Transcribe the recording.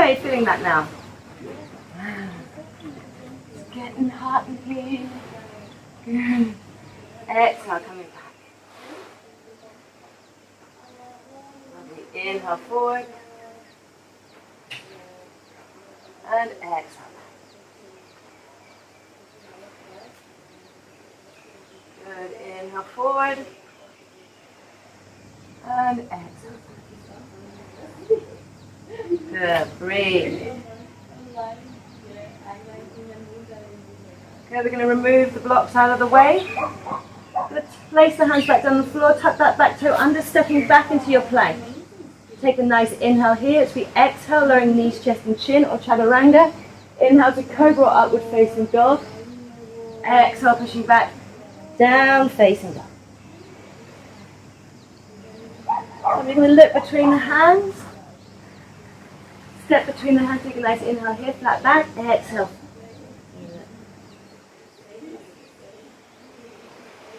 are you feeling that now? It's getting hot in here. Good. Exhale, coming back. Lovely. Inhale forward. And exhale. Good. Inhale forward. And exhale. Good. Breathe. Okay, we're going to remove the blocks out of the way. Let's place the hands back down on the floor. Tuck that back toe under, stepping back into your plank. Take a nice inhale here. As we exhale, lowering knees, chest and chin, or chaturanga. Inhale to cobra or upward facing dog. Exhale, pushing back, down facing dog. And we're going to look between the hands. Step between the hands, take a nice inhale here, flat back. Exhale,